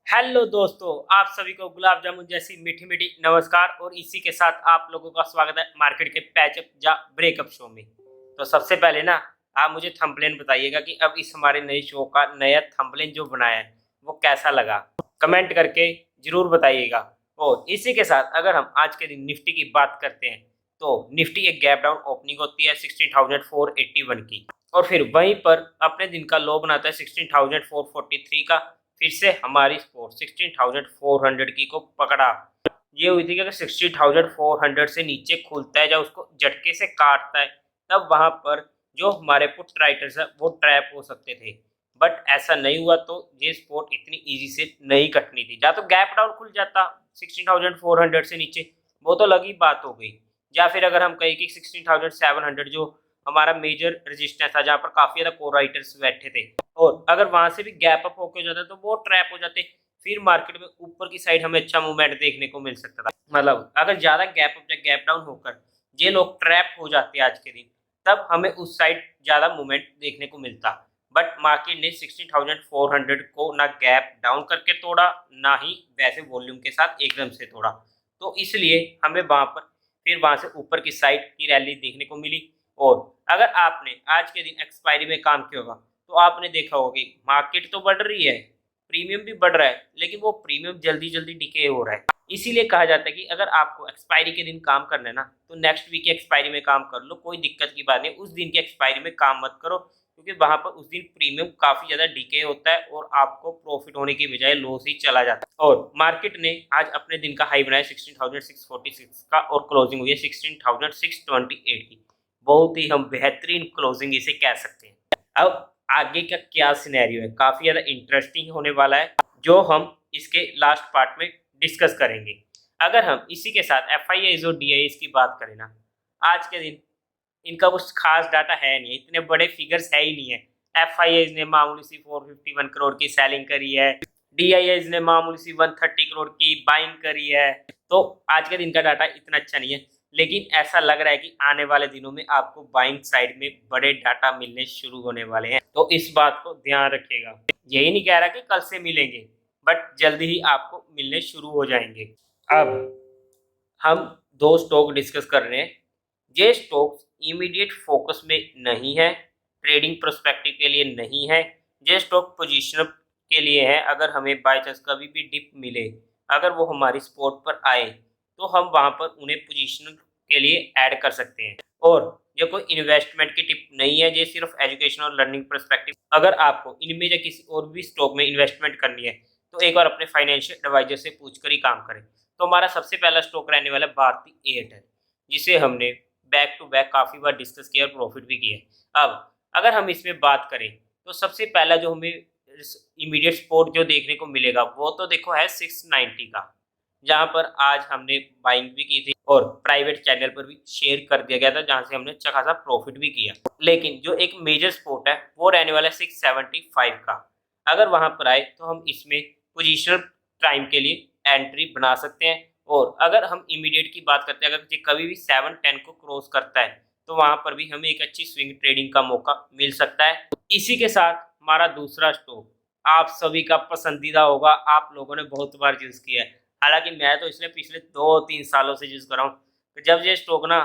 Hello दोस्तों, आप सभी को गुलाब जामुन जैसी मीठी मीठी नमस्कार। और इसी के साथ आप लोगों का स्वागत है मार्केट के पैचअप या ब्रेकअप शो में। तो सबसे पहले ना, आप मुझे थंबनेल बताइएगा कि अब इस हमारे नए शो का नया थंबनेल जो बनाया है वो कैसा लगा। कमेंट करके जरूर बताइएगा। और इसी के साथ अगर हम आज के दिन निफ्टी की बात करते हैं तो निफ्टी एक गैप डाउन ओपनिंग होती है 16,481 की, और फिर वहीं पर अपने दिन का लो बनाता है 16,443 का। फिर से हमारी स्पोर्ट 16,400 की को पकड़ा। ये हुई थी कि अगर 16,400 से नीचे खुलता है या उसको झटके से काटता है, तब वहां पर जो हमारे पुट राइटर्स है वो ट्रैप हो सकते थे। बट ऐसा नहीं हुआ, तो ये स्पोर्ट इतनी इजी से नहीं कटनी थी। या तो गैप डाउन खुल जाता 16,400 से नीचे, वो तो लगी बात हो गई। या फिर अगर हम कहें कि 16,700 जो हमारा मेजर रजिस्टेंस था, जहाँ पर काफी ज्यादा को राइटर्स बैठे थे, और अगर वहां से भी गैप अप होके हो जाता तो वो ट्रैप हो जाते। फिर मार्केट में ऊपर की साइड हमें अच्छा मूवमेंट देखने को मिल सकता था। मतलब अगर ज्यादा गैप अप या गैप डाउन होकर ये लोग ट्रैप हो जाते आज के दिन, तब हमें उस साइड ज्यादा मूवमेंट देखने को मिलता। बट मार्केट ने 16,400 को ना गैप डाउन करके तोड़ा, ना ही वैसे वॉल्यूम के साथ एकदम से तोड़ा। तो इसलिए हमें वहां पर फिर वहां से ऊपर की साइड की रैली देखने को मिली। और अगर आपने आज के दिन एक्सपायरी में काम किया होगा तो आपने देखा होगा कि मार्केट तो बढ़ रही है, प्रीमियम भी बढ़ रहा है, लेकिन वो प्रीमियम जल्दी जल्दी डिके हो रहा है। इसीलिए कहा जाता है कि अगर आपको एक्सपायरी के दिन काम करना है ना, तो नेक्स्ट वीक की एक्सपायरी में काम कर लो, कोई दिक्कत की बात नहीं। उस दिन की एक्सपायरी में काम मत करो, क्योंकि वहां पर उस दिन प्रीमियम काफी ज्यादा डिके होता है और आपको प्रॉफिट होने की बजाय लॉस ही चला जाता है। और मार्केट ने आज अपने दिन का हाई बनाया 16,646 का, और क्लोजिंग हुई है 16,628 की। बहुत ही हम बेहतरीन क्लोजिंग इसे कह सकते हैं। अब आगे का क्या सिनेरियो है, काफी ज्यादा इंटरेस्टिंग होने वाला है, जो हम इसके लास्ट पार्ट में डिस्कस करेंगे। अगर हम इसी के साथ एफ आई आईज और डी आई की बात करें ना, आज के दिन इनका कुछ खास डाटा है नहीं, इतने बड़े फिगर्स है ही नहीं है। एफ आई आईज ने मामूली सी 451 करोड़ की सेलिंग करी है, डी आई आईज ने मामूली सी 130 करोड़ की बाइंग करी है। तो आज के दिन का डाटा इतना अच्छा नहीं है, लेकिन ऐसा लग रहा है कि आने वाले दिनों में आपको बाइंग साइड में बड़े डाटा मिलने शुरू होने वाले हैं। तो इस बात को ध्यान रखिएगा। यही नहीं कह रहा कि कल से मिलेंगे, बट जल्दी ही आपको मिलने शुरू हो जाएंगे। अब हम दो स्टॉक डिस्कस कर रहे हैं। ये स्टॉक्स इमीडिएट फोकस में नहीं है, ट्रेडिंग प्रोस्पेक्टिव के लिए नहीं है। ये स्टॉक पोजिशन के लिए है। अगर हमें बाय चांस कभी भी डिप मिले, अगर वो हमारी स्पॉट पर आए, तो हम वहां पर उन्हें पोजीशन के लिए ऐड कर सकते हैं। और ये कोई इन्वेस्टमेंट की टिप नहीं है, ये सिर्फ एजुकेशन और लर्निंग पर्सपेक्टिव। अगर आपको इनमें या किसी और भी स्टॉक में इन्वेस्टमेंट करनी है, तो एक बार अपने फाइनेंशियल एडवाइजर से पूछकर ही काम करें। तो हमारा सबसे पहला स्टॉक रहने वाला है भारती एयरटेल, जिसे हमने बैक टू बैक काफी बार डिस्कस किया और प्रॉफिट भी किया। अब अगर हम इसमें बात करें, तो सबसे पहला जो हमें इमीडिएट सपोर्ट जो देखने को मिलेगा, वो तो देखो है 690 का, जहां पर आज हमने बाइंग भी की थी और प्राइवेट चैनल पर भी शेयर कर दिया गया था, जहां से हमने अच्छा खासा प्रॉफिट भी किया। लेकिन जो एक मेजर सपोर्ट है वो रहने वाला है 675 का। अगर वहां पर आए तो हम इसमें पोजिशनल टाइम के लिए एंट्री बना सकते हैं। और अगर हम इमीडिएट की बात करते हैं, अगर ये कभी भी 710 को क्रॉस करता है, तो वहां पर भी हमें एक अच्छी स्विंग ट्रेडिंग का मौका मिल सकता है। इसी के साथ हमारा दूसरा स्टॉक आप सभी का पसंदीदा होगा, आप लोगों ने बहुत बार यूज किया है। हालांकि मैं तो इसलिए पिछले 2-3 सालों से यूज कर रहा हूँ। जब ये स्टॉक ना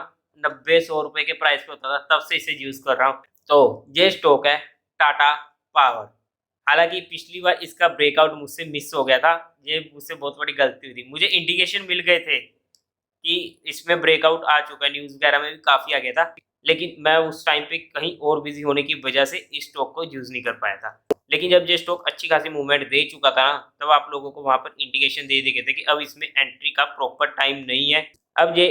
90-100 रुपए के प्राइस पे होता था, तब से इसे यूज कर रहा हूँ। तो ये स्टॉक है टाटा पावर। हालांकि पिछली बार इसका ब्रेकआउट मुझसे मिस हो गया था, ये मुझसे बहुत बड़ी गलती हुई थी। मुझे इंडिकेशन मिल गए थे कि इसमें ब्रेकआउट आ चुका है, न्यूज़ वगैरह में भी काफ़ी आ गया था, लेकिन मैं उस टाइम पे कहीं और बिजी होने की वजह से इस स्टॉक को यूज़ नहीं कर पाया था। लेकिन जब ये स्टॉक अच्छी खासी मूवमेंट दे चुका था ना, तब आप लोगों को वहाँ पर इंडिकेशन दे दिए गए थे कि अब इसमें एंट्री का प्रॉपर टाइम नहीं है। अब ये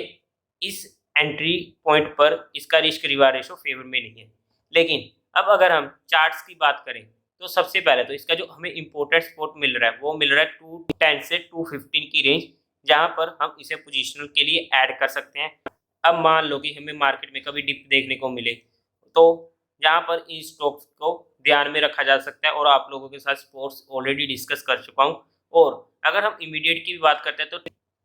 इस एंट्री पॉइंट पर इसका रिस्क रिवार्ड रेशो फेवर में नहीं है। लेकिन अब अगर हम चार्ट्स की बात करें, तो सबसे पहले तो इसका जो हमें इम्पोर्टेंट सपोर्ट मिल रहा है, वो मिल रहा है 210 से 215 की रेंज, जहां पर हम इसे पोजिशनल के लिए ऐड कर सकते हैं। अब मान लो कि हमें मार्केट में कभी डिप देखने को मिले, तो जहां पर इन स्टॉक्स को ध्यान में रखा जा सकता है, और आप लोगों के साथ स्पोर्ट्स ऑलरेडी डिस्कस कर चुका हूं। और अगर हम इमीडिएट की भी बात करते हैं, तो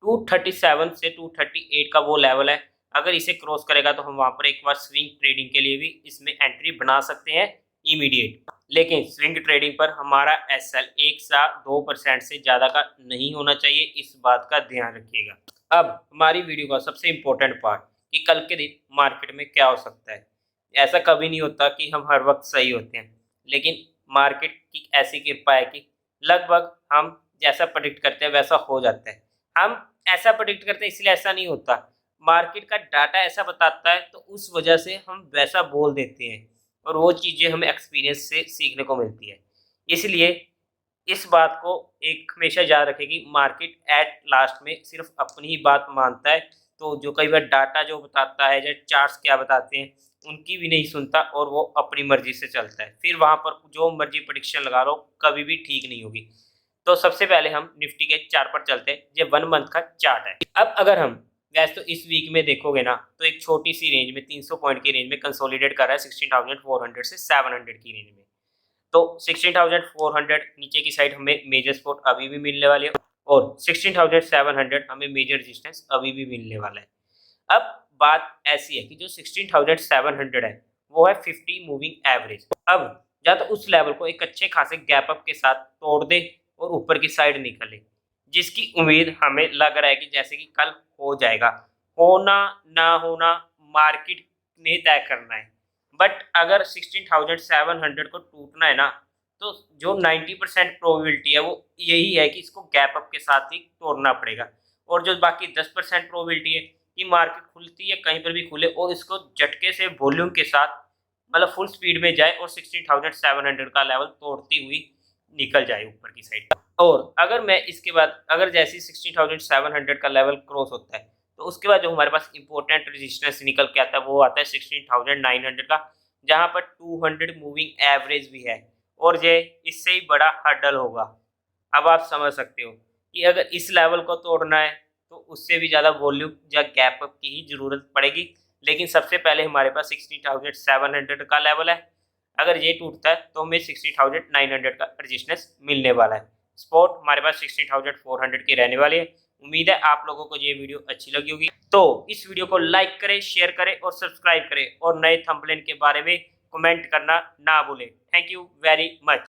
237 से 238 का वो लेवल है। अगर इसे क्रॉस करेगा तो हम वहां पर एक बार स्विंग ट्रेडिंग के लिए भी इसमें एंट्री बना सकते हैं इमीडिएट। लेकिन स्विंग ट्रेडिंग पर हमारा एसएल 1 से 2% से ज़्यादा का नहीं होना चाहिए, इस बात का ध्यान रखिएगा। अब हमारी वीडियो का सबसे इम्पोर्टेंट पार्ट कि कल के दिन मार्केट में क्या हो सकता है। ऐसा कभी नहीं होता कि हम हर वक्त सही होते हैं, लेकिन मार्केट की ऐसी कृपा है कि लगभग हम जैसा प्रेडिक्ट करते हैं वैसा हो जाता है। हम ऐसा प्रेडिक्ट करते हैं इसलिए ऐसा नहीं होता, मार्केट का डाटा ऐसा बताता है तो उस वजह से हम वैसा बोल देते हैं और वो चीज़ें हमें एक्सपीरियंस से सीखने को मिलती है। इसलिए इस बात को एक हमेशा याद रखें कि मार्केट एट लास्ट में सिर्फ अपनी ही बात मानता है, तो जो कई बार डाटा जो बताता है या चार्ट्स क्या बताते हैं उनकी भी नहीं सुनता और वो अपनी मर्जी से चलता है। फिर वहाँ पर जो मर्जी प्रेडिक्शन लगा लो कभी भी ठीक नहीं होगी। तो सबसे पहले हम निफ्टी के चार्ट पर चलते हैं। ये 1 मंथ का चार्ट है। अब अगर हम वैसे तो इस वीक में देखोगे ना तो एक छोटी सी रेंज में 300 पॉइंट की रेंज में कंसोलिडेट कर रहा है 16,400 से 700 की रेंज में। तो 16,400 नीचे की साइड हमें मेजर सपोर्ट अभी भी मिलने वाली है और 16,700 हमें मेजर रेजिस्टेंस अभी भी मिलने वाला है। अब बात ऐसी है कि जो 16,700 है वो है 50 मूविंग एवरेज। अब या तो उस लेवल को एक अच्छे खासे गैप अप के साथ तोड़ दे और ऊपर की साइड निकले, जिसकी उम्मीद हमें लग रहा है कि जैसे कि कल हो जाएगा। होना ना होना मार्केट ने तय करना है, बट अगर 16,700 को टूटना है ना तो जो 90% प्रोबेबिलिटी है वो यही है कि इसको गैप अप के साथ ही तोड़ना पड़ेगा, और जो बाकी 10% प्रोबेबिलिटी है कि मार्केट खुलती है कहीं पर भी खुले और इसको झटके से वॉल्यूम के साथ मतलब फुल स्पीड में जाए और 16,700 का लेवल तोड़ती हुई निकल जाए ऊपर की साइड। और अगर मैं इसके बाद अगर जैसे 16,700 का लेवल क्रॉस होता है तो उसके बाद जो हमारे पास इंपॉर्टेंट रेजिस्टेंस निकल के आता है वो आता है 16,900 का, जहां पर 200 मूविंग एवरेज भी है और ये इससे ही बड़ा हर्डल होगा। अब आप समझ सकते हो कि अगर इस लेवल को तोड़ना है तो उससे भी ज़्यादा वॉल्यूम या गैप अप की ही ज़रूरत पड़ेगी, लेकिन सबसे पहले हमारे पास 16,700 का लेवल है। अगर ये टूटता है तो हमें 16,900 का रेजिस्टेंस मिलने वाला है। स्पॉट हमारे पास 16,400 की रहने वाली है। उम्मीद है आप लोगों को ये वीडियो अच्छी लगी होगी, तो इस वीडियो को लाइक करें, शेयर करें और सब्सक्राइब करें और नए थंबनेल के बारे में कमेंट करना ना भूलें। Thank you very much.